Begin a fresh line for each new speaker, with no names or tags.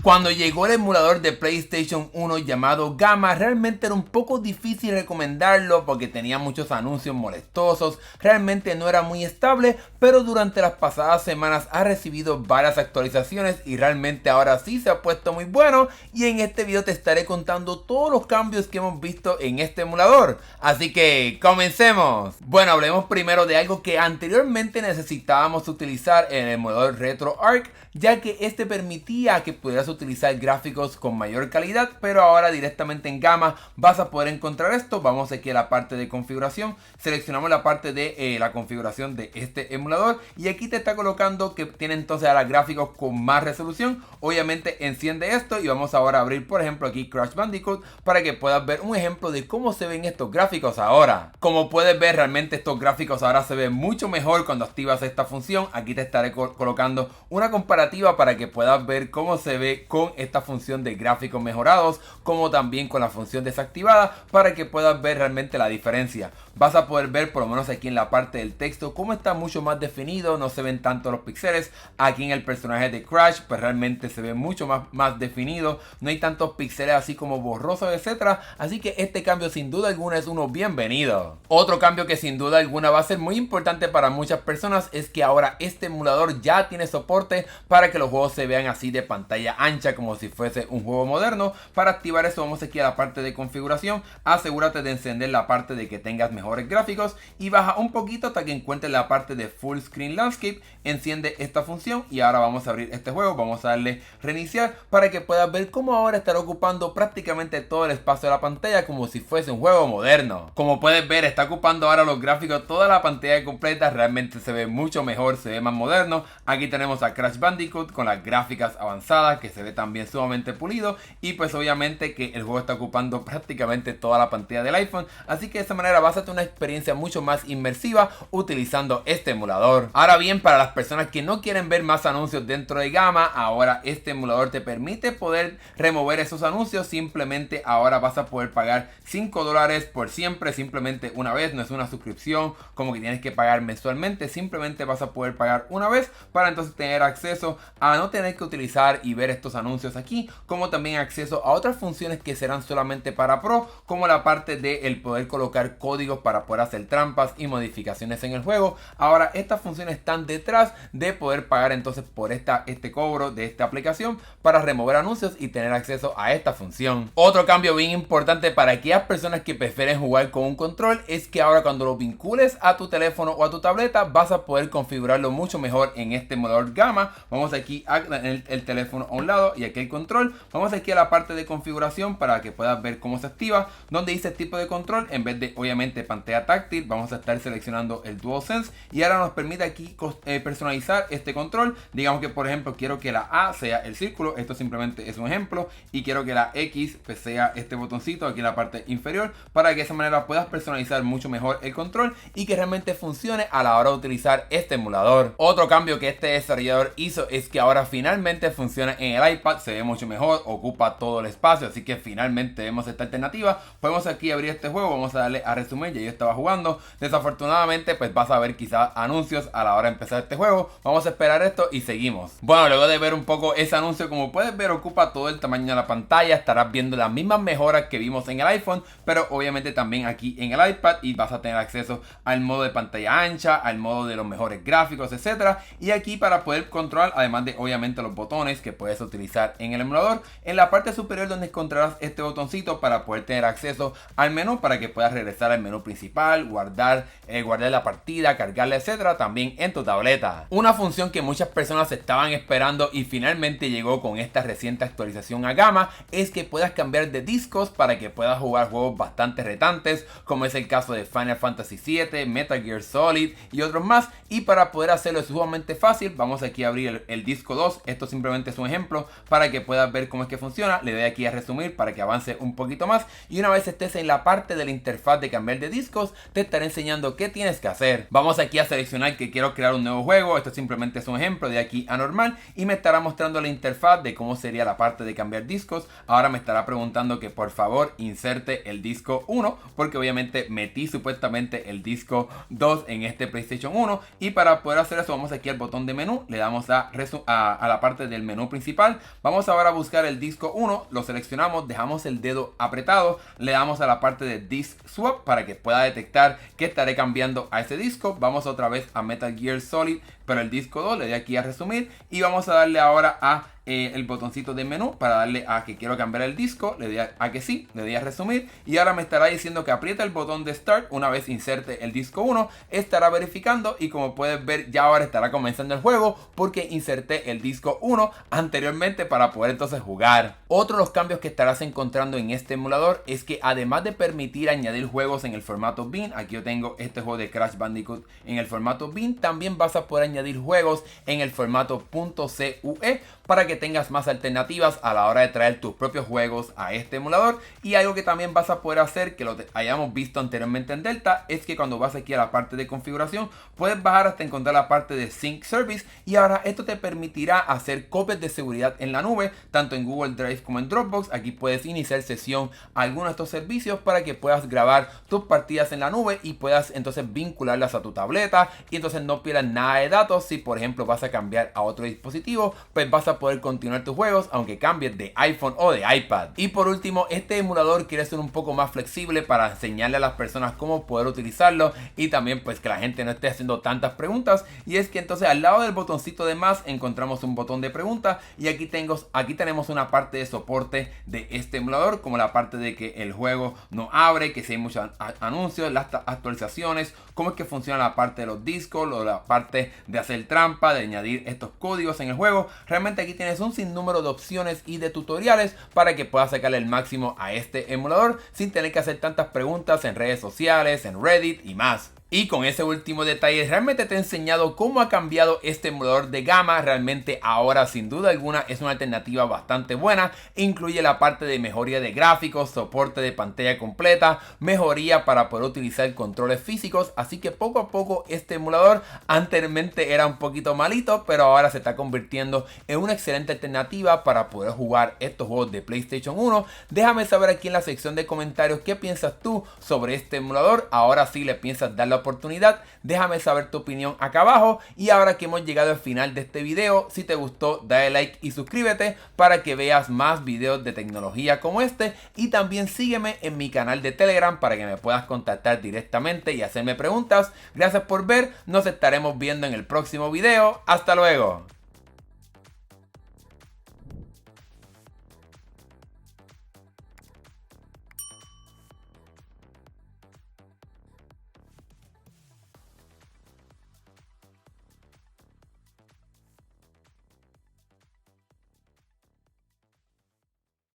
Cuando llegó el emulador de PlayStation 1 llamado Gamma, realmente era un poco difícil recomendarlo porque tenía muchos anuncios molestosos, realmente no era muy estable, pero durante las pasadas semanas ha recibido varias actualizaciones y realmente ahora sí se ha puesto muy bueno, y en este video te estaré contando todos los cambios que hemos visto en este emulador. Así que comencemos. Bueno, hablemos primero de algo que anteriormente necesitábamos utilizar en el emulador RetroArch, ya que este permitía que pudieras utilizar gráficos con mayor calidad, pero ahora directamente en Gamma vas a poder encontrar esto. Vamos aquí a la parte de configuración, seleccionamos la parte de la configuración de este emulador y aquí te está colocando que tiene entonces ahora gráficos con más resolución. Obviamente enciende esto y vamos ahora a abrir por ejemplo aquí Crash Bandicoot para que puedas ver un ejemplo de cómo se ven estos gráficos ahora. Como puedes ver, realmente estos gráficos ahora se ven mucho mejor cuando activas esta función. Aquí te estaré colocando una comparativa para que puedas ver cómo se ve con esta función de gráficos mejorados, como también con la función desactivada, para que puedas ver realmente la diferencia. Vas a poder ver por lo menos aquí en la parte del texto cómo está mucho más definido, no se ven tanto los píxeles. Aquí en el personaje de Crash pues realmente se ve mucho más definido, no hay tantos píxeles así como borrosos, etcétera. Así que este cambio sin duda alguna es uno bienvenido. Otro cambio que sin duda alguna va a ser muy importante para muchas personas es que ahora este emulador ya tiene soporte para que los juegos se vean así de pantalla ancha, como si fuese un juego moderno. Para activar eso vamos aquí a la parte de configuración, asegúrate de encender la parte de que tengas mejores gráficos y baja un poquito hasta que encuentres la parte de Full Screen Landscape, enciende esta función y ahora vamos a abrir este juego, vamos a darle reiniciar para que puedas ver cómo ahora estará ocupando prácticamente todo el espacio de la pantalla como si fuese un juego moderno. Como puedes ver, está ocupando ahora los gráficos toda la pantalla completa, realmente se ve mucho mejor, se ve más moderno. Aquí tenemos a Crash Bandicoot con las gráficas avanzadas que se ve también sumamente pulido y pues obviamente que el juego está ocupando prácticamente toda la pantalla del iPhone, así que de esta manera vas a tener una experiencia mucho más inmersiva utilizando este emulador. Ahora bien, para las personas que no quieren ver más anuncios dentro de Gamma, ahora este emulador te permite poder remover esos anuncios. Simplemente ahora vas a poder pagar $5 por siempre, simplemente una vez, no es una suscripción como que tienes que pagar mensualmente, simplemente vas a poder pagar una vez para entonces tener acceso a no tener que utilizar y ver estos anuncios aquí, como también acceso a otras funciones que serán solamente para Pro, como la parte de el poder colocar códigos para poder hacer trampas y modificaciones en el juego. Ahora estas funciones están detrás de poder pagar entonces por este cobro de esta aplicación para remover anuncios y tener acceso a esta función. Otro cambio bien importante para aquellas personas que prefieren jugar con un control es que ahora cuando lo vincules a tu teléfono o a tu tableta vas a poder configurarlo mucho mejor en este emulador Gamma. Vamos aquí a el teléfono a un lado y aquí el control. Vamos aquí a la parte de configuración para que puedas ver cómo se activa, donde dice tipo de control, en vez de obviamente pantalla táctil vamos a estar seleccionando el DualSense y ahora nos permite aquí personalizar este control. Digamos que por ejemplo quiero que la A sea el círculo, esto simplemente es un ejemplo, y quiero que la X pues sea este botoncito aquí en la parte inferior, para que de esa manera puedas personalizar mucho mejor el control y que realmente funcione a la hora de utilizar este emulador. Otro cambio que este desarrollador hizo es que ahora finalmente funciona en el iPad, se ve mucho mejor, ocupa todo el espacio, así que finalmente vemos esta alternativa. Podemos aquí abrir este juego, vamos a darle a resumir, ya yo estaba jugando, desafortunadamente pues vas a ver quizás anuncios a la hora de empezar este juego. Vamos a esperar esto y seguimos. Bueno, luego de ver un poco ese anuncio, como puedes ver ocupa todo el tamaño de la pantalla, estarás viendo las mismas mejoras que vimos en el iPhone, pero obviamente también aquí en el iPad, y vas a tener acceso al modo de pantalla ancha, al modo de los mejores gráficos, etcétera. Y aquí para poder controlar, además de obviamente los botones que puedes utilizar en el emulador, en la parte superior donde encontrarás este botoncito para poder tener acceso al menú, para que puedas regresar al menú principal, guardar la partida, cargarla, etcétera, también en tu tableta. Una función que muchas personas estaban esperando y finalmente llegó con esta reciente actualización a Gamma es que puedas cambiar de discos para que puedas jugar juegos bastante retantes, como es el caso de Final Fantasy VII, Metal Gear Solid y otros más. Y para poder hacerlo es sumamente fácil, vamos aquí a abrir el disco 2, esto simplemente es un ejemplo para que puedas ver cómo es que funciona. Le doy aquí a resumir para que avance un poquito más, y una vez estés en la parte de la interfaz de cambiar de discos te estaré enseñando qué tienes que hacer. Vamos aquí a seleccionar que quiero crear un nuevo juego, esto simplemente es un ejemplo, de aquí a normal, y me estará mostrando la interfaz de cómo sería la parte de cambiar discos. Ahora me estará preguntando que por favor inserte el disco 1, porque obviamente metí supuestamente el disco 2 en este PlayStation 1, y para poder hacer eso vamos aquí al botón de menú, le damos a la parte del menú principal, instalar. Vamos ahora a buscar el disco 1, lo seleccionamos, dejamos el dedo apretado, le damos a la parte de Disk Swap para que pueda detectar que estaré cambiando a ese disco. Vamos otra vez a Metal Gear Solid, pero el disco 2, le doy aquí a resumir y vamos a darle ahora a el botoncito de menú para darle a que quiero cambiar el disco, le doy a que sí, le doy a resumir y ahora me estará diciendo que aprieta el botón de Start una vez inserte el disco 1, estará verificando y como puedes ver ya ahora estará comenzando el juego porque inserté el disco 1 anteriormente para poder entonces jugar. Otro de los cambios que estarás encontrando en este emulador es que además de permitir añadir juegos en el formato bin, aquí yo tengo este juego de Crash Bandicoot en el formato bin, también vas a poder añadir juegos en el formato .cue para que tengas más alternativas a la hora de traer tus propios juegos a este emulador. Y algo que también vas a poder hacer, que lo hayamos visto anteriormente en Delta, es que cuando vas aquí a la parte de configuración puedes bajar hasta encontrar la parte de Sync Service y ahora esto te permitirá hacer copias de seguridad en la nube, tanto en Google Drive como en Dropbox. Aquí puedes iniciar sesión a alguno de estos servicios para que puedas grabar tus partidas en la nube y puedas entonces vincularlas a tu tableta y entonces no pierdas nada de datos. Si por ejemplo vas a cambiar a otro dispositivo, pues vas a poder continuar tus juegos aunque cambies de iPhone o de iPad. Y por último, este emulador quiere ser un poco más flexible para enseñarle a las personas cómo poder utilizarlo y también pues que la gente no esté haciendo tantas preguntas. Y es que entonces al lado del botoncito de más encontramos un botón de pregunta y aquí tenemos una parte de soporte de este emulador, como la parte de que el juego no abre, que si hay muchos anuncios, las actualizaciones, cómo es que funciona la parte de los discos, o la parte de hacer trampa, de añadir estos códigos en el juego. Realmente aquí tienes un sinnúmero de opciones y de tutoriales para que puedas sacarle el máximo a este emulador sin tener que hacer tantas preguntas en redes sociales, en Reddit y más. Y con ese último detalle realmente te he enseñado cómo ha cambiado este emulador de gama. Realmente ahora sin duda alguna es una alternativa bastante buena. Incluye la parte de mejoría de gráficos, soporte de pantalla completa, mejoría para poder utilizar controles físicos. Así que poco a poco este emulador anteriormente era un poquito malito, pero ahora se está convirtiendo en una excelente alternativa para poder jugar estos juegos de PlayStation 1. Déjame saber aquí en la sección de comentarios qué piensas tú sobre este emulador. Ahora sí le piensas dar la oportunidad, déjame saber tu opinión acá abajo. Y ahora que hemos llegado al final de este video, si te gustó dale like y suscríbete para que veas más videos de tecnología como este, y también sígueme en mi canal de Telegram para que me puedas contactar directamente y hacerme preguntas. Gracias por ver, nos estaremos viendo en el próximo video, hasta luego.